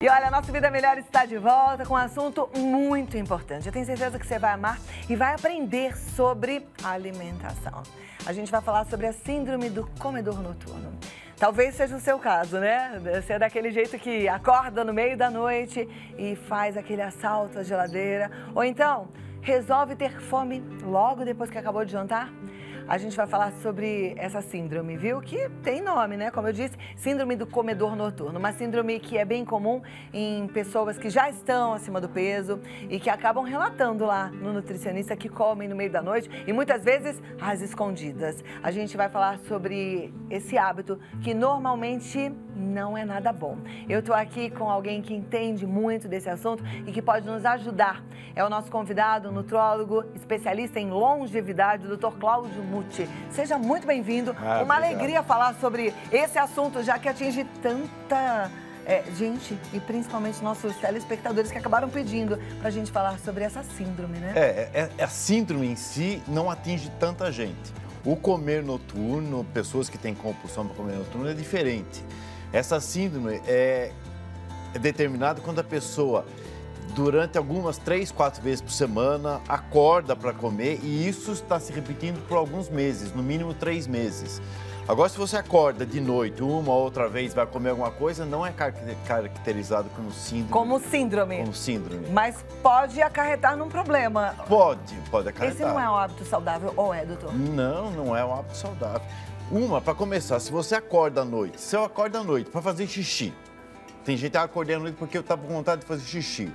E olha, a Nossa Vida Melhor está de volta com um assunto muito importante. Eu tenho certeza que você vai amar e vai aprender sobre alimentação. A gente vai falar sobre a síndrome do comedor noturno. Talvez seja o seu caso, né? Você é daquele jeito que acorda no meio da noite e faz aquele assalto à geladeira. Ou então, resolve ter fome logo depois que acabou de jantar. A gente vai falar sobre essa síndrome, viu? Que tem nome, né? Como eu disse, síndrome do comedor noturno. Uma síndrome que é bem comum em pessoas que já estão acima do peso e que acabam relatando lá no nutricionista que comem no meio da noite e muitas vezes às escondidas. A gente vai falar sobre esse hábito que normalmente não é nada bom. Eu tô aqui com alguém que entende muito desse assunto e que pode nos ajudar. É o nosso convidado, nutrólogo, especialista em longevidade, o Dr. Cláudio Muti. Seja muito bem-vindo. Uma obrigado. Alegria falar sobre esse assunto, já que atinge tanta gente e principalmente nossos telespectadores que acabaram pedindo pra gente falar sobre essa síndrome, né? A síndrome em si não atinge tanta gente. O comer noturno, pessoas que têm compulsão para comer noturno, é diferente. Essa síndrome é determinada quando a pessoa, durante algumas 3, 4 vezes por semana, acorda para comer e isso está se repetindo por alguns meses, no mínimo 3 meses. Agora, se você acorda de noite, uma ou outra vez, vai comer alguma coisa, não é caracterizado como síndrome. Como síndrome. Como síndrome. Mas pode acarretar num problema. Pode acarretar. Esse não é um hábito saudável, ou é, doutor? Não é um hábito saudável. Para começar, se você acorda à noite, para fazer xixi, tem gente que acordei à noite porque eu estava com vontade de fazer xixi,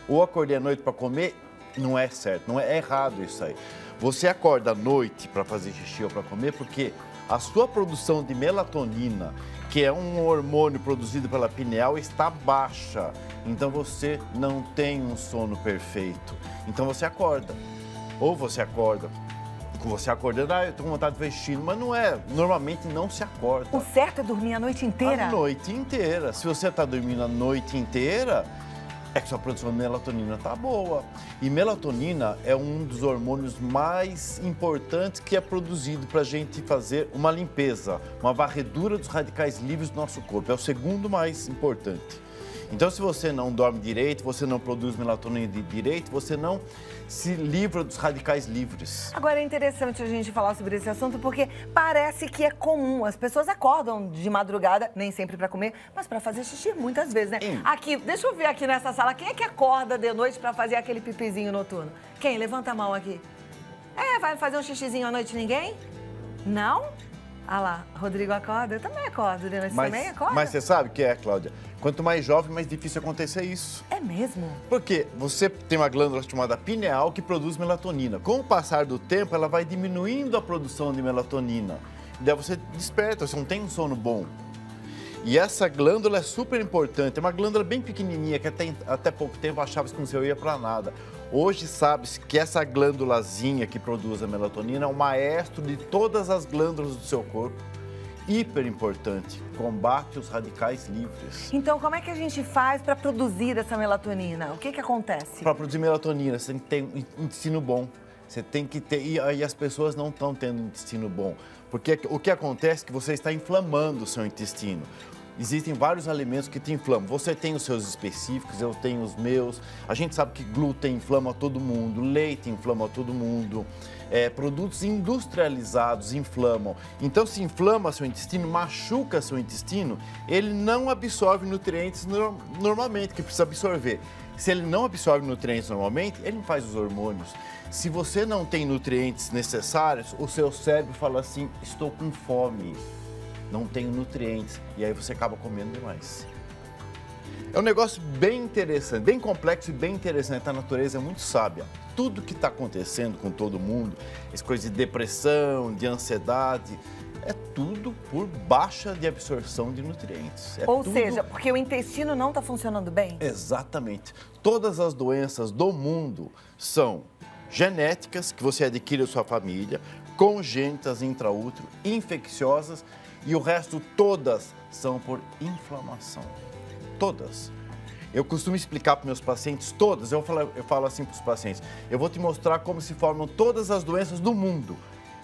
ou acordei à noite para comer, não é certo, não é errado isso aí. Você acorda à noite para fazer xixi ou para comer porque a sua produção de melatonina, que é um hormônio produzido pela pineal, está baixa. Então você não tem um sono perfeito. Então você acorda. Ou você acorda, você acordando, eu tô com vontade de fazer xixi, mas não é. Normalmente não se acorda. O certo é dormir a noite inteira? A noite inteira. Se você está dormindo a noite inteira, é que sua produção de melatonina está boa. E melatonina é um dos hormônios mais importantes que é produzido para a gente fazer uma limpeza, uma varredura dos radicais livres do nosso corpo. É o segundo mais importante. Então, se você não dorme direito, você não produz melatonina direito, você não se livra dos radicais livres. Agora, é interessante a gente falar sobre esse assunto porque parece que é comum. As pessoas acordam de madrugada, nem sempre para comer, mas para fazer xixi muitas vezes, né? Aqui, deixa eu ver aqui nessa sala, quem é que acorda de noite para fazer aquele pipizinho noturno? Quem? Levanta a mão aqui. Vai fazer um xixizinho à noite ninguém? Não? Ah lá, Rodrigo acorda, eu também acordo, né? Você também acorda? Mas você sabe o que é, Cláudia? Quanto mais jovem, mais difícil acontecer isso. É mesmo? Porque você tem uma glândula chamada pineal que produz melatonina. Com o passar do tempo, ela vai diminuindo a produção de melatonina. E daí você desperta, você não tem um sono bom. E essa glândula é super importante, é uma glândula bem pequenininha, que até pouco tempo achava que não servia para nada. Hoje sabe-se que essa glândulazinha que produz a melatonina é o maestro de todas as glândulas do seu corpo. Hiper importante, combate os radicais livres. Então, como é que a gente faz para produzir essa melatonina? O que acontece? Para produzir melatonina, você tem que ter um intestino bom. Você tem que ter, e as pessoas não estão tendo um intestino bom. Porque o que acontece é que você está inflamando o seu intestino. Existem vários alimentos que te inflamam. Você tem os seus específicos, eu tenho os meus. A gente sabe que glúten inflama todo mundo, leite inflama todo mundo. Produtos industrializados inflamam. Então, se inflama seu intestino, machuca seu intestino, ele não absorve nutrientes normalmente, que precisa absorver. Se ele não absorve nutrientes normalmente, ele não faz os hormônios. Se você não tem nutrientes necessários, o seu cérebro fala assim, estou com fome, não tenho nutrientes. E aí você acaba comendo demais. É um negócio bem interessante, bem complexo e bem interessante. A natureza é muito sábia. Tudo que está acontecendo com todo mundo, essa coisa de depressão, de ansiedade, é tudo por baixa de absorção de nutrientes. Ou seja, porque o intestino não está funcionando bem? Exatamente. Todas as doenças do mundo são genéticas, que você adquire da sua família, congênitas intraútero, infecciosas, e o resto todas são por inflamação. Todas. Eu costumo explicar para meus pacientes, todas, eu falo assim para os pacientes, eu vou te mostrar como se formam todas as doenças do mundo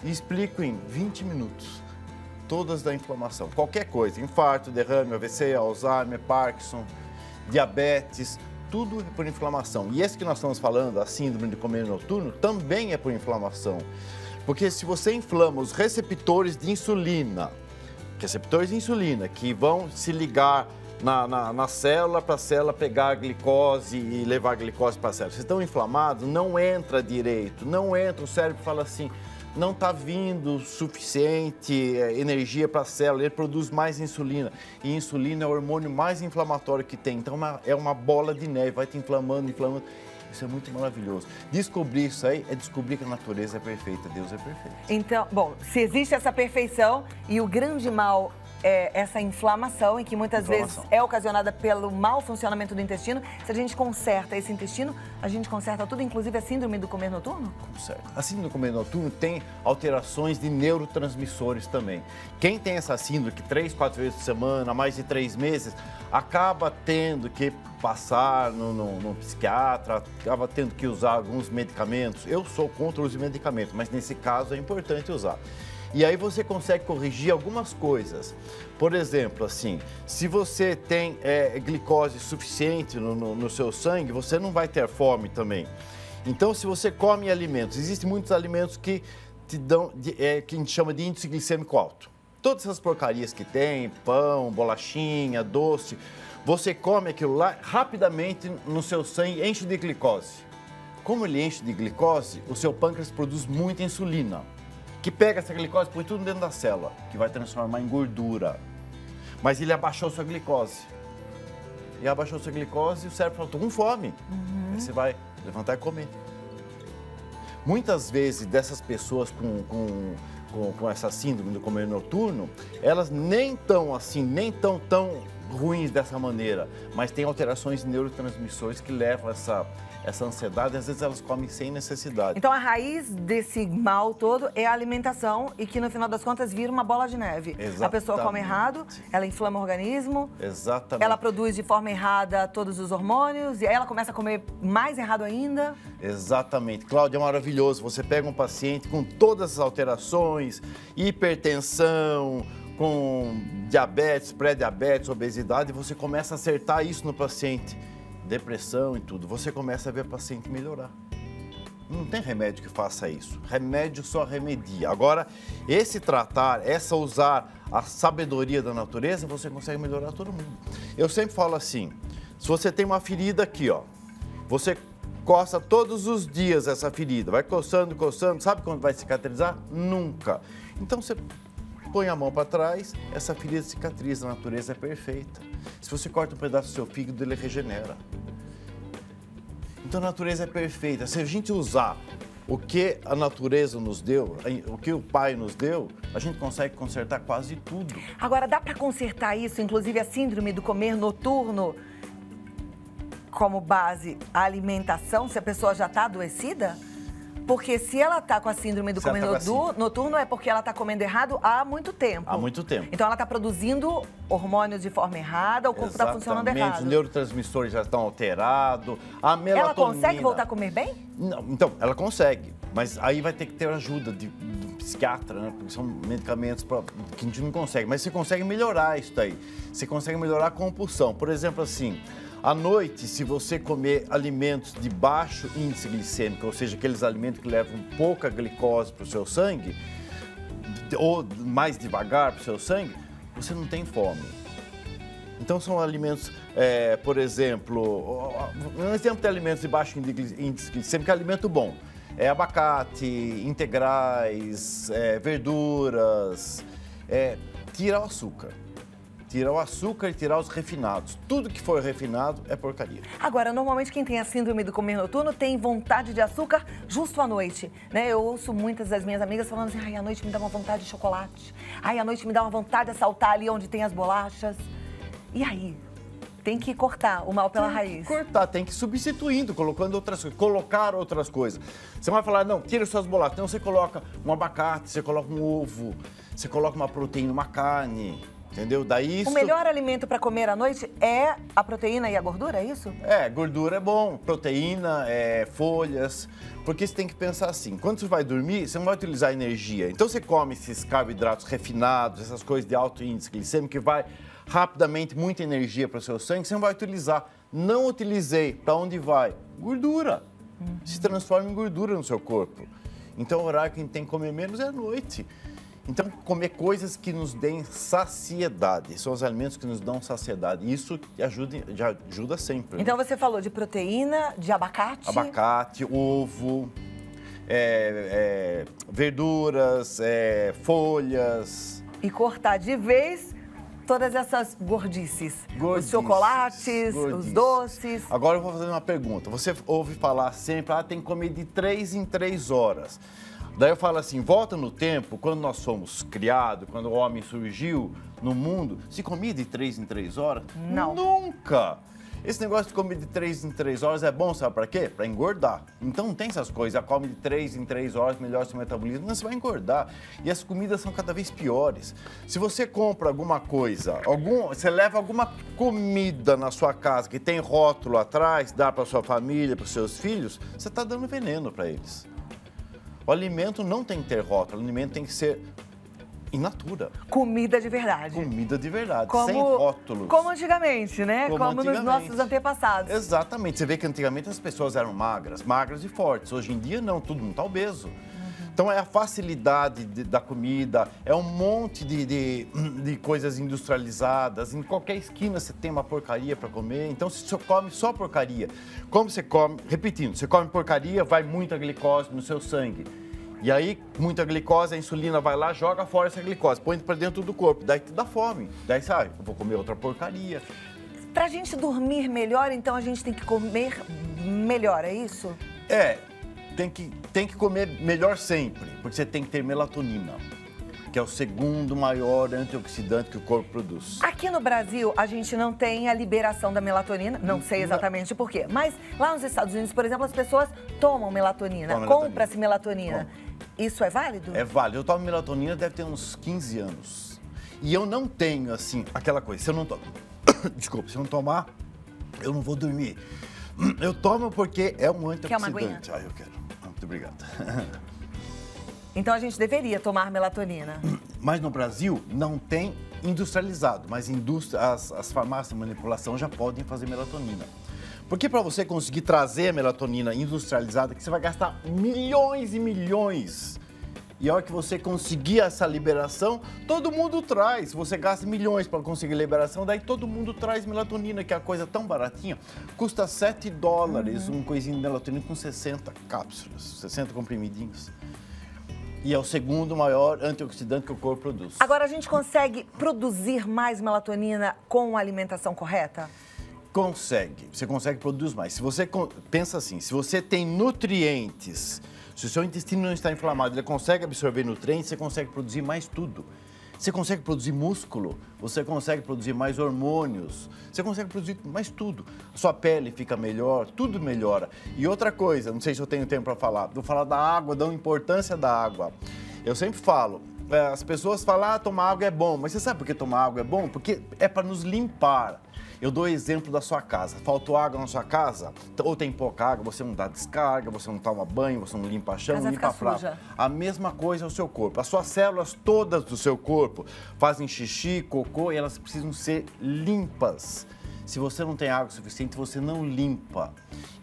e explico em 20 minutos. Todas da inflamação, qualquer coisa, infarto, derrame, AVC, Alzheimer, Parkinson. diabetes, tudo é por inflamação. E esse que nós estamos falando, a síndrome do comer noturno, também é por inflamação. Porque se você inflama os receptores de insulina que vão se ligar na célula, para a célula pegar a glicose e levar a glicose para a célula. Vocês estão inflamados, não entra direito, não entra, o cérebro fala assim, não está vindo suficiente energia para a célula, ele produz mais insulina. E insulina é o hormônio mais inflamatório que tem, então é uma bola de neve, vai te inflamando, inflamando. Isso é muito maravilhoso. Descobrir isso aí é descobrir que a natureza é perfeita, Deus é perfeito. Então, bom, se existe essa perfeição e o grande mal é essa inflamação, e que muitas vezes é ocasionada pelo mau funcionamento do intestino, se a gente conserta esse intestino, a gente conserta tudo, inclusive a síndrome do comer noturno? Conserta. A síndrome do comer noturno tem alterações de neurotransmissores também. Quem tem essa síndrome que 3, 4 vezes por semana, há mais de 3 meses, acaba tendo que passar no psiquiatra, acaba tendo que usar alguns medicamentos. Eu sou contra o uso de medicamentos, mas nesse caso é importante usar. E aí você consegue corrigir algumas coisas. Por exemplo, assim, se você tem glicose suficiente no seu sangue, você não vai ter fome também. Então, se você come alimentos, existem muitos alimentos que te dão, que a gente chama de índice glicêmico alto. Todas essas porcarias que tem, pão, bolachinha, doce, você come aquilo lá, rapidamente no seu sangue enche de glicose. Como ele enche de glicose, o seu pâncreas produz muita insulina, que pega essa glicose e põe tudo dentro da célula, que vai transformar em gordura. Mas ele abaixou sua glicose. E abaixou sua glicose e o cérebro falou, tô com fome. Aí você vai levantar e comer. Muitas vezes dessas pessoas com essa síndrome do comer noturno, elas nem tão assim, nem tão ruins dessa maneira, mas tem alterações de neurotransmissores que levam essa ansiedade, às vezes elas comem sem necessidade. Então a raiz desse mal todo é a alimentação e que no final das contas vira uma bola de neve. Exatamente. A pessoa come errado, ela inflama o organismo, exatamente, ela produz de forma errada todos os hormônios e aí ela começa a comer mais errado ainda. Exatamente. Cláudia, é maravilhoso. Você pega um paciente com todas as alterações, hipertensão, com diabetes, pré-diabetes, obesidade, e você começa a acertar isso no paciente. Depressão e tudo, você começa a ver o paciente melhorar. Não tem remédio que faça isso. Remédio só remedia. Agora, esse tratar, usar a sabedoria da natureza, você consegue melhorar todo mundo. Eu sempre falo assim, se você tem uma ferida aqui, ó, você coça todos os dias essa ferida, vai coçando, coçando, sabe quando vai cicatrizar? Nunca. Então, você põe a mão para trás, essa ferida cicatriza, a natureza é perfeita. Se você corta um pedaço do seu fígado, ele regenera. Então a natureza é perfeita. Se a gente usar o que a natureza nos deu, o que o Pai nos deu, a gente consegue consertar quase tudo. Agora, dá para consertar isso, inclusive a síndrome do comer noturno, como base a alimentação, se a pessoa já está adoecida? Porque se ela está com a síndrome do comer noturno, é porque ela está comendo errado há muito tempo. Há muito tempo. Então ela está produzindo hormônios de forma errada, o corpo está funcionando errado. Os neurotransmissores já estão alterados, a melatonina... Ela consegue voltar a comer bem? Não, então, ela consegue, mas aí vai ter que ter ajuda do psiquiatra, né? Porque são medicamentos que a gente não consegue. Mas você consegue melhorar isso daí. Você consegue melhorar a compulsão. Por exemplo, assim... À noite, se você comer alimentos de baixo índice glicêmico, ou seja, aqueles alimentos que levam pouca glicose para o seu sangue, ou mais devagar para o seu sangue, você não tem fome. Então, são alimentos, por exemplo, um exemplo de alimentos de baixo índice glicêmico, que é alimento bom. É abacate, integrais, verduras, tira o açúcar. Tirar o açúcar e tirar os refinados. Tudo que for refinado é porcaria. Agora, normalmente quem tem a síndrome do comer noturno tem vontade de açúcar justo à noite, né? Eu ouço muitas das minhas amigas falando assim, ai, à noite me dá uma vontade de chocolate. Ai, à noite me dá uma vontade de saltar ali onde tem as bolachas. E aí? Tem que cortar o mal pela raiz. Cortar, tem que ir substituindo, colocando outras coisas, colocar outras coisas. Você vai falar, não, tira suas bolachas. Então você coloca um abacate, você coloca um ovo, você coloca uma proteína, uma carne. Entendeu? Daí isso... O melhor alimento para comer à noite é a proteína e a gordura, é isso? Gordura é bom, proteína, folhas, porque você tem que pensar assim, quando você vai dormir, você não vai utilizar energia. Então você come esses carboidratos refinados, essas coisas de alto índice glicêmico, que vai rapidamente muita energia para o seu sangue, você não vai utilizar. Não utilizei. Para onde vai? Gordura. Se transforma em gordura no seu corpo. Então, o horário que a gente tem que comer menos é à noite. Então, comer coisas que nos deem saciedade. São os alimentos que nos dão saciedade. Isso já ajuda sempre. Então, você falou de proteína, de abacate. Abacate, ovo, verduras, folhas. E cortar de vez todas essas gordices. Os chocolates, os doces. Agora eu vou fazer uma pergunta. Você ouve falar sempre, tem que comer de 3 em 3 horas. Daí eu falo assim, volta no tempo, quando nós fomos criados, quando o homem surgiu no mundo, se comia de 3 em 3 horas? Não. Nunca! Esse negócio de comer de 3 em 3 horas é bom, sabe para quê? Para engordar. Então não tem essas coisas, come de 3 em 3 horas, melhora seu metabolismo, mas você vai engordar. E as comidas são cada vez piores. Se você compra alguma coisa, você leva alguma comida na sua casa que tem rótulo atrás, dá para sua família, para os seus filhos, você está dando veneno para eles. O alimento não tem que ter rótulo, o alimento tem que ser in natura. Comida de verdade. Comida de verdade, sem rótulos. Como antigamente, né? Como nos nossos antepassados. Exatamente. Você vê que antigamente as pessoas eram magras e fortes. Hoje em dia, não, todo mundo está obeso. Então, é a facilidade da comida, é um monte de coisas industrializadas. Em qualquer esquina você tem uma porcaria para comer. Então, você come só porcaria. Como você come, repetindo, você come porcaria, vai muita glicose no seu sangue. E aí, muita glicose, a insulina vai lá, joga fora essa glicose, põe para dentro do corpo. Daí te dá fome. Daí sai, eu vou comer outra porcaria. Pra gente dormir melhor, então a gente tem que comer melhor, é isso? Tem que comer melhor sempre, porque você tem que ter melatonina, que é o segundo maior antioxidante que o corpo produz. Aqui no Brasil, a gente não tem a liberação da melatonina, não sei exatamente por quê. Mas lá nos Estados Unidos, por exemplo, as pessoas tomam melatonina, compra-se melatonina. Isso é válido? É válido. Eu tomo melatonina deve ter uns 15 anos. E eu não tenho, assim, aquela coisa, se eu não tomo... Desculpa, se eu não tomar, eu não vou dormir. Eu tomo porque é um antioxidante. Quer uma aguinha? Eu quero. Muito obrigado. Então a gente deveria tomar melatonina. Mas no Brasil não tem industrializado, mas as farmácias de manipulação já podem fazer melatonina. Porque para você conseguir trazer a melatonina industrializada, que você vai gastar milhões e milhões. E a hora que você conseguir essa liberação, todo mundo traz. Você gasta milhões para conseguir liberação, daí todo mundo traz melatonina, que é a coisa tão baratinha. Custa $7 um coisinho de melatonina com 60 cápsulas, 60 comprimidinhos. E é o segundo maior antioxidante que o corpo produz. Agora, a gente consegue produzir mais melatonina com a alimentação correta? Consegue. Você consegue produzir mais. Se você pensa assim, se você tem nutrientes, se o seu intestino não está inflamado, ele consegue absorver nutrientes, você consegue produzir mais tudo. Você consegue produzir músculo, você consegue produzir mais hormônios, você consegue produzir mais tudo. A sua pele fica melhor, tudo melhora. E outra coisa, não sei se eu tenho tempo para falar, vou falar da água, da importância da água. Eu sempre falo, as pessoas falam, tomar água é bom, mas você sabe por que tomar água é bom? Porque é para nos limpar. Eu dou exemplo da sua casa. Faltou água na sua casa? Ou tem pouca água, você não dá descarga, você não toma banho, você não limpa chão, não limpa prato. A mesma coisa é o seu corpo. As suas células todas do seu corpo fazem xixi, cocô e elas precisam ser limpas. Se você não tem água suficiente, você não limpa.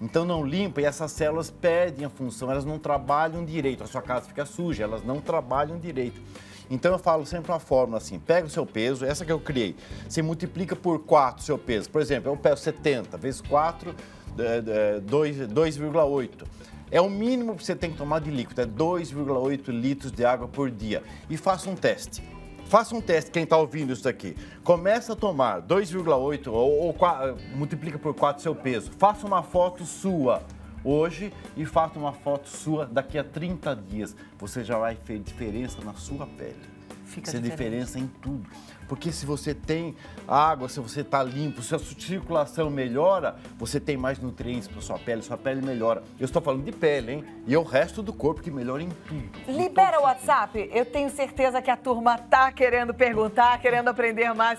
Então não limpa e essas células perdem a função, elas não trabalham direito. A sua casa fica suja, elas não trabalham direito. Então eu falo sempre uma fórmula assim, pega o seu peso, essa que eu criei, você multiplica por 4 o seu peso. Por exemplo, eu peso 70 vezes 4, 2,8. É o mínimo que você tem que tomar de líquido, é 2,8 litros de água por dia. E faça um teste. Faça um teste, quem está ouvindo isso daqui. Começa a tomar 2,8 ou multiplica por 4 o seu peso. Faça uma foto sua hoje e faça uma foto sua daqui a 30 dias. Você já vai ver diferença na sua pele. Fica diferença em tudo. Porque se você tem água, se você está limpo, se a sua circulação melhora, você tem mais nutrientes para sua pele melhora. Eu estou falando de pele, hein? E é o resto do corpo que melhora em tudo. Libera o WhatsApp. Eu tenho certeza que a turma tá querendo perguntar, querendo aprender mais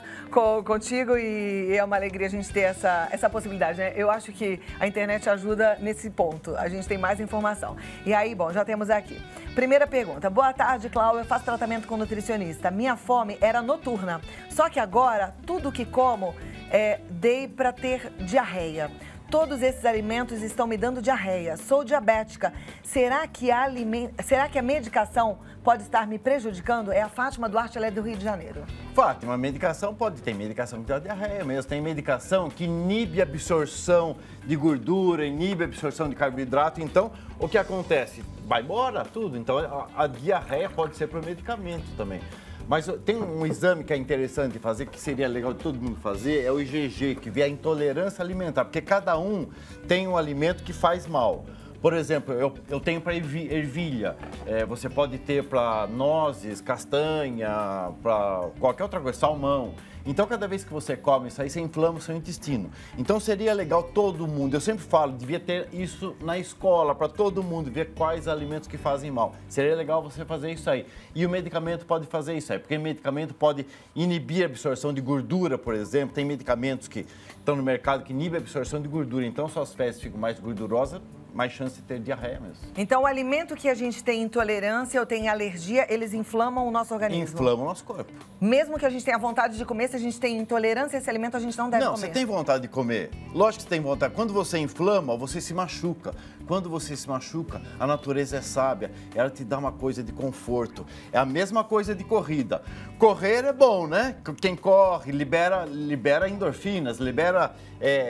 contigo e é uma alegria a gente ter essa possibilidade, né? Eu acho que a internet ajuda nesse ponto. A gente tem mais informação. E aí, bom, já temos aqui. Primeira pergunta. Boa tarde, Cláudia. Eu faço tratamento com nutricionista. Minha fome era noturna. Só que agora, tudo que como dei para ter diarreia. Todos esses alimentos estão me dando diarreia. Sou diabética. Será que a medicação pode estar me prejudicando? É a Fátima Duarte, ela é do Rio de Janeiro. Fátima, a medicação tem medicação que dá diarreia mesmo, tem medicação que inibe a absorção de gordura, inibe a absorção de carboidrato. Então, o que acontece? Vai embora tudo. Então, a diarreia pode ser por medicamento também. Mas tem um exame que é interessante fazer, que seria legal de todo mundo fazer, é o IgG, que vê a intolerância alimentar, porque cada um tem um alimento que faz mal. Por exemplo, eu tenho para ervilha, você pode ter para nozes, castanha, para qualquer outra coisa, salmão. Então, cada vez que você come isso aí, você inflama o seu intestino. Então, seria legal todo mundo, eu sempre falo, devia ter isso na escola, para todo mundo ver quais alimentos que fazem mal. Seria legal você fazer isso aí. E o medicamento pode fazer isso aí, porque o medicamento pode inibir a absorção de gordura, por exemplo. Tem medicamentos que estão no mercado que inibem a absorção de gordura, então suas fezes ficam mais gordurosas, mais chance de ter diarreia mesmo. Então, o alimento que a gente tem intolerância ou tem alergia, eles inflamam o nosso organismo? Inflamam o nosso corpo. Mesmo que a gente tenha vontade de comer, se a gente tem intolerância a esse alimento, a gente não deve comer. Não, você tem vontade de comer. Lógico que você tem vontade. Quando você inflama, você se machuca. Quando você se machuca, a natureza é sábia. Ela te dá uma coisa de conforto. É a mesma coisa de corrida. Correr é bom, né? Quem corre libera endorfinas, libera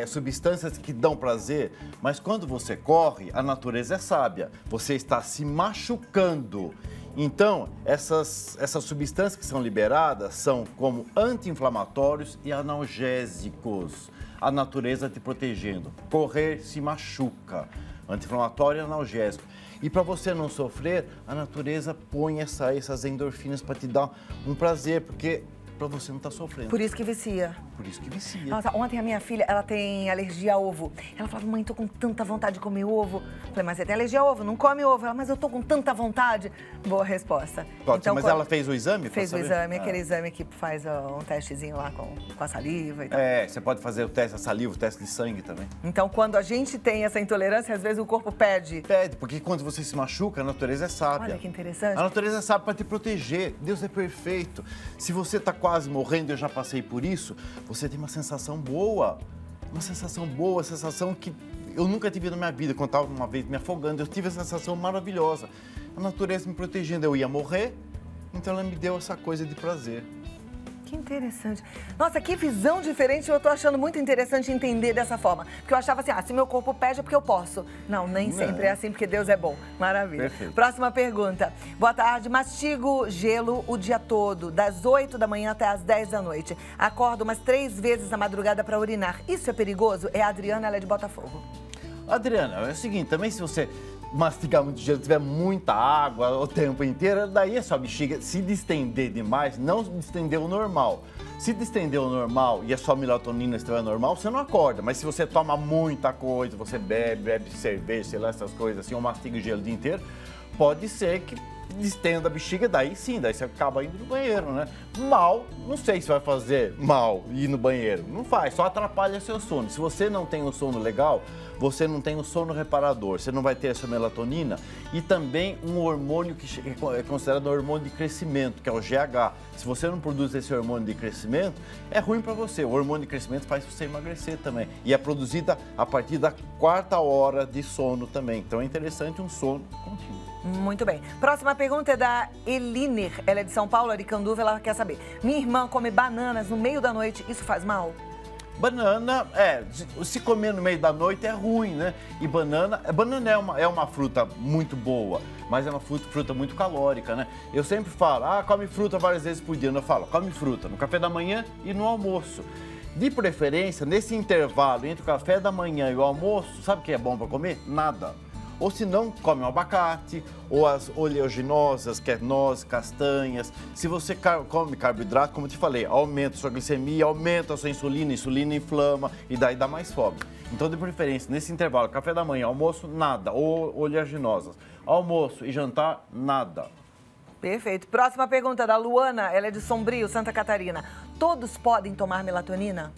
substâncias que dão prazer. Mas quando você corre, a natureza é sábia. Você está se machucando. Então, essas substâncias que são liberadas são como anti-inflamatórios e analgésicos. A natureza te protegendo. Correr se machuca. Anti-inflamatório e analgésico. E para você não sofrer, a natureza põe essas endorfinas para te dar um prazer, porque para você não estar sofrendo. Por isso que vicia. Por isso que vicia. Nossa, ontem a minha filha, ela tem alergia a ovo. Ela falava, mãe, tô com tanta vontade de comer ovo. Falei, mas você tem alergia a ovo, não come ovo. Ela, mas eu tô com tanta vontade. Boa resposta. Então, mas ela fez o exame? Fez o exame, aquele exame que faz um testezinho lá com a saliva e tal. Você pode fazer o teste da saliva, o teste de sangue também. Então, quando a gente tem essa intolerância, às vezes o corpo pede. Pede, porque quando você se machuca, a natureza é sábia. Olha que interessante. A natureza é sábia para te proteger. Deus é perfeito. Se você tá quase morrendo, eu já passei por isso, você tem uma sensação boa. Uma sensação boa, sensação que eu nunca tive na minha vida. Quando estava uma vez me afogando, eu tive essa sensação maravilhosa. A natureza me protegendo. Eu ia morrer, então ela me deu essa coisa de prazer. Que interessante. Nossa, que visão diferente. Eu tô achando muito interessante entender dessa forma. Porque eu achava assim, se meu corpo pede é porque eu posso. Não, nem sempre é assim, porque Deus é bom. Maravilha. Perfeito. Próxima pergunta. Boa tarde. Mastigo gelo o dia todo, das 8 da manhã até as 10 da noite. Acordo umas 3 vezes na madrugada para urinar. Isso é perigoso? É a Adriana, ela é de Botafogo. Adriana, é o seguinte, também se você mastigar muito gelo, tiver muita água o tempo inteiro, daí a sua bexiga se distender demais, não distender o normal. Se distender o normal e a sua melatonina estiver normal, você não acorda. Mas se você toma muita coisa, você bebe cerveja, sei lá, essas coisas assim, ou mastiga o gelo o dia inteiro, pode ser que distenda a bexiga, daí sim, daí você acaba indo no banheiro, né? Mal, não sei se vai fazer mal ir no banheiro. Não faz, só atrapalha seu sono. Se você não tem um sono legal, você não tem o sono reparador, você não vai ter essa melatonina e também um hormônio que é considerado um hormônio de crescimento, que é o GH. Se você não produz esse hormônio de crescimento, é ruim para você. O hormônio de crescimento faz você emagrecer também. E é produzida a partir da 4ª hora de sono também. Então é interessante um sono contínuo. Muito bem. Próxima pergunta é da Eliner. Ela é de São Paulo, Aricanduva. Ela quer saber. Minha irmã come bananas no meio da noite. Isso faz mal? Banana, se comer no meio da noite é ruim, né? E banana é uma fruta muito boa, mas é uma fruta muito calórica, né? Eu sempre falo, come fruta várias vezes por dia. Eu falo, come fruta no café da manhã e no almoço. De preferência, nesse intervalo entre o café da manhã e o almoço, sabe o que é bom para comer? Nada. Ou se não, come um abacate, ou as oleaginosas, que é nozes, castanhas. Se você come carboidrato, como eu te falei, aumenta a sua glicemia, aumenta a sua insulina, insulina inflama e daí dá mais fome. Então, de preferência, nesse intervalo, café da manhã, almoço, nada, ou oleaginosas. Almoço e jantar, nada. Perfeito. Próxima pergunta da Luana, ela é de Sombrio, Santa Catarina. Todos podem tomar melatonina?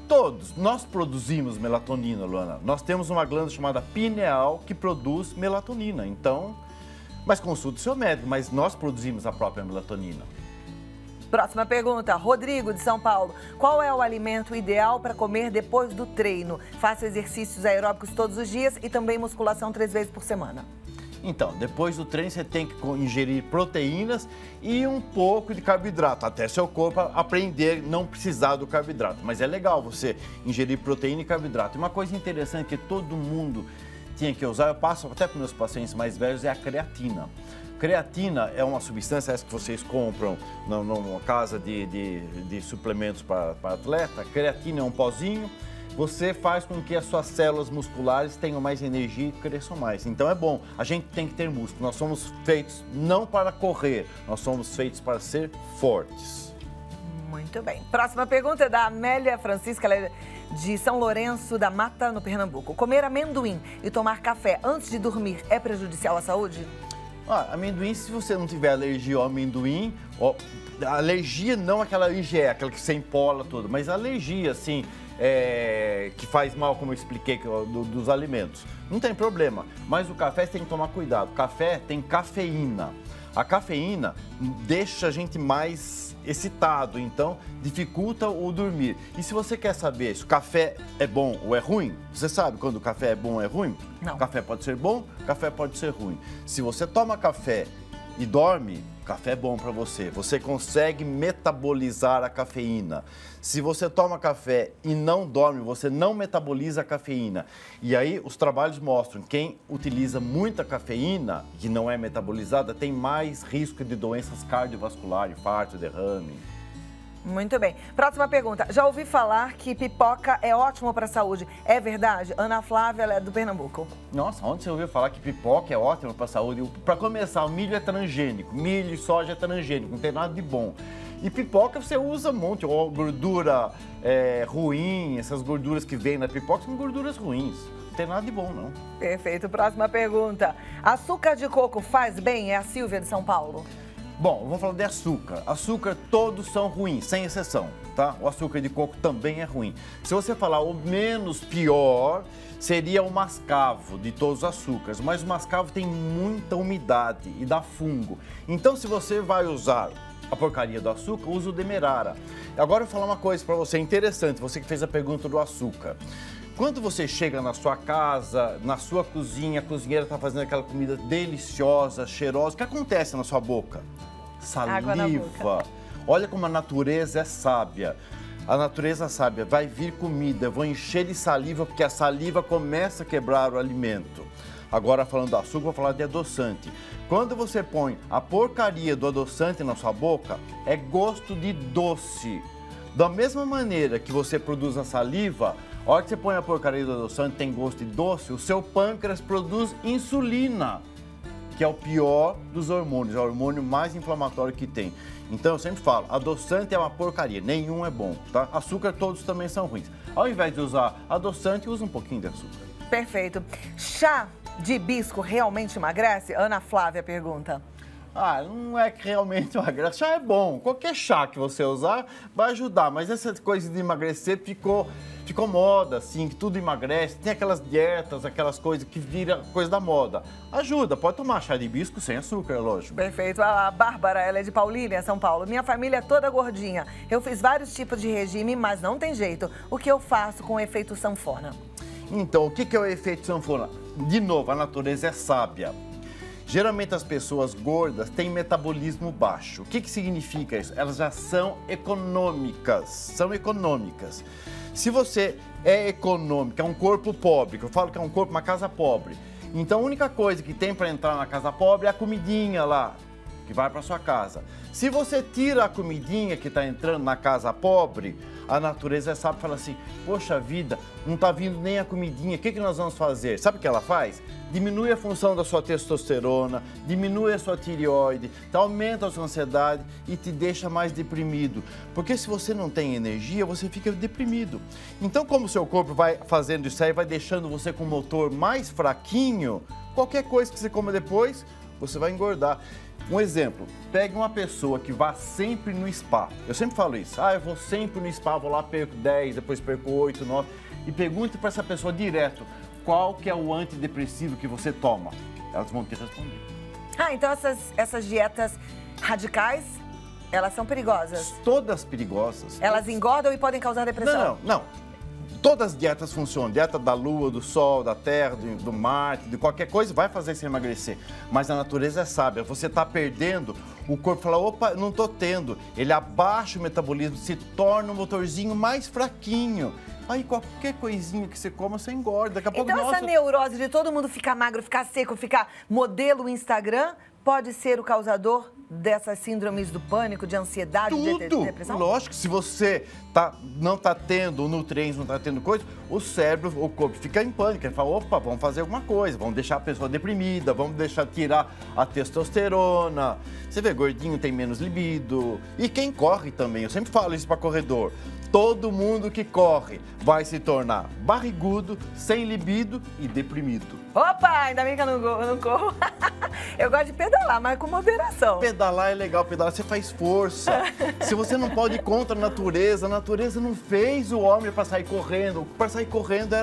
Todos. Nós produzimos melatonina, Luana. Nós temos uma glândula chamada pineal que produz melatonina. Então, mas consulte seu médico, mas nós produzimos a própria melatonina. Próxima pergunta, Rodrigo, de São Paulo. Qual é o alimento ideal para comer depois do treino? Faço exercícios aeróbicos todos os dias e também musculação 3 vezes por semana. Então, depois do treino você tem que ingerir proteínas e um pouco de carboidrato, até seu corpo aprender a não precisar do carboidrato. Mas é legal você ingerir proteína e carboidrato. E uma coisa interessante que todo mundo tinha que usar, eu passo até para meus pacientes mais velhos, é a creatina. Creatina é uma substância, essa que vocês compram numa casa de suplementos para atleta. Creatina é um pozinho, você faz com que as suas células musculares tenham mais energia e cresçam mais. Então é bom, a gente tem que ter músculo. Nós somos feitos não para correr, nós somos feitos para ser fortes. Muito bem. Próxima pergunta é da Amélia Francisca, ela é de São Lourenço da Mata, no Pernambuco. Comer amendoim e tomar café antes de dormir é prejudicial à saúde? Amendoim, se você não tiver alergia ao amendoim, alergia não aquela IgE, aquela que você empola tudo, mas alergia, assim, que faz mal, como eu expliquei, dos alimentos. Não tem problema, mas o café você tem que tomar cuidado. O café tem cafeína. A cafeína deixa a gente mais excitado, então dificulta o dormir. E se você quer saber se o café é bom ou é ruim, você sabe quando o café é bom ou é ruim? Não. O café pode ser bom, o café pode ser ruim. Se você toma café e dorme, café é bom para você. Você consegue metabolizar a cafeína. Se você toma café e não dorme, você não metaboliza a cafeína. E aí os trabalhos mostram que quem utiliza muita cafeína, que não é metabolizada, tem mais risco de doenças cardiovasculares, infarto, derrame. Muito bem. Próxima pergunta. Já ouvi falar que pipoca é ótimo para a saúde. É verdade? Ana Flávia, ela é do Pernambuco. Nossa, onde você ouviu falar que pipoca é ótimo para a saúde? Para começar, o milho é transgênico. Milho e soja é transgênico, não tem nada de bom. E pipoca você usa um monte, ou gordura ruim, essas gorduras que vêm na pipoca são gorduras ruins. Não tem nada de bom, não. Perfeito. Próxima pergunta. Açúcar de coco faz bem? É a Silvia de São Paulo. Bom, eu vou falar de açúcar. Açúcar todos são ruins, sem exceção, tá? O açúcar de coco também é ruim. Se você falar o menos pior, seria o mascavo de todos os açúcares. Mas o mascavo tem muita umidade e dá fungo. Então, se você vai usar a porcaria do açúcar, usa o demerara. Agora eu vou falar uma coisa para você interessante, você que fez a pergunta do açúcar. Quando você chega na sua casa, na sua cozinha, a cozinheira está fazendo aquela comida deliciosa, cheirosa, o que acontece na sua boca? Saliva. Olha como a natureza é sábia. A natureza sábia, vai vir comida, eu vou encher de saliva, porque a saliva começa a quebrar o alimento. Agora, falando do açúcar, vou falar de adoçante. Quando você põe a porcaria do adoçante na sua boca, é gosto de doce. Da mesma maneira que você produz a saliva, a hora que você põe a porcaria do adoçante, tem gosto de doce, o seu pâncreas produz insulina, que é o pior dos hormônios, é o hormônio mais inflamatório que tem. Então eu sempre falo, adoçante é uma porcaria, nenhum é bom, tá? Açúcar todos também são ruins. Ao invés de usar adoçante, usa um pouquinho de açúcar. Perfeito. Chá de hibisco realmente emagrece? Ana Flávia pergunta. Não é que realmente emagrece. Chá é bom. Qualquer chá que você usar vai ajudar. Mas essa coisa de emagrecer ficou moda, assim, que tudo emagrece. Tem aquelas dietas, aquelas coisas que vira coisa da moda. Ajuda, pode tomar chá de hibisco sem açúcar, lógico. Perfeito. A Bárbara, ela é de Paulínia, São Paulo. Minha família é toda gordinha. Eu fiz vários tipos de regime, mas não tem jeito. O que eu faço com o efeito sanfona? Então, o que é o efeito sanfona? De novo, a natureza é sábia. Geralmente as pessoas gordas têm metabolismo baixo. O que significa isso? Elas já são econômicas. Se você é econômica, é um corpo pobre, que eu falo que é um corpo, uma casa pobre. Então a única coisa que tem para entrar na casa pobre é a comidinha lá, que vai para sua casa. Se você tira a comidinha que está entrando na casa pobre, a natureza sabe, fala assim, poxa vida, não está vindo nem a comidinha, o que nós vamos fazer? Sabe o que ela faz? Diminui a função da sua testosterona, diminui a sua tireoide, aumenta a sua ansiedade e te deixa mais deprimido. Porque se você não tem energia, você fica deprimido. Então, como o seu corpo vai fazendo isso aí, vai deixando você com o motor mais fraquinho, qualquer coisa que você coma depois, você vai engordar. Um exemplo, pegue uma pessoa que vá sempre no spa. Eu sempre falo isso. Eu vou sempre no spa, vou lá, perco 10, depois perco 8, 9. E pergunte para essa pessoa direto, qual que é o antidepressivo que você toma? Elas vão te responder. Então essas dietas radicais Elas são perigosas? Todas perigosas. Elas engordam e podem causar depressão? Não. Todas as dietas funcionam. Dieta da lua, do sol, da terra, do Marte, de qualquer coisa vai fazer você emagrecer. Mas a natureza é sábia. Você está perdendo, o corpo fala, opa, não estou tendo. Ele abaixa o metabolismo, se torna um motorzinho mais fraquinho. Aí qualquer coisinha que você coma, você engorda. Daqui a pouco, então essa neurose de todo mundo ficar magro, ficar seco, ficar modelo Instagram, pode ser o causador dessas síndromes do pânico, de ansiedade, de depressão? Lógico, se você não está tendo nutrientes, não está tendo coisa, o cérebro, o corpo fica em pânico. Ele fala, opa, vamos fazer alguma coisa, vamos deixar a pessoa deprimida, vamos tirar a testosterona. Você vê, gordinho tem menos libido. E quem corre também, eu sempre falo isso para corredor. Todo mundo que corre vai se tornar barrigudo, sem libido e deprimido. Opa, ainda bem que eu não corro. Eu gosto de pedalar, mas com moderação. Pedalar é legal, pedalar você faz força. Se você não pode ir contra a natureza não fez o homem para sair correndo. Para sair correndo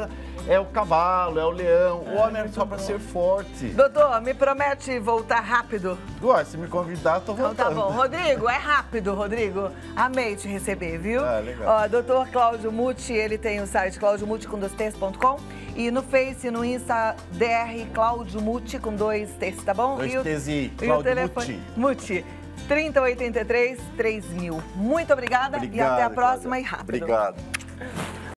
é o cavalo, é o leão. O homem era só para ser forte. Doutor, me promete voltar rápido? Se me convidar, tô voltando. Então tá bom. Rodrigo, é rápido, Rodrigo. Amei te receber, viu? Legal. Ó, doutor Cláudio Muti, ele tem o site claudiomuti.com e no Face, no Insta, DR Cláudio Muti com 2 T's, tá bom? 2 T's e o telefone Muti. 3083-3000. Muito obrigada e até a próxima e rápido. Obrigado.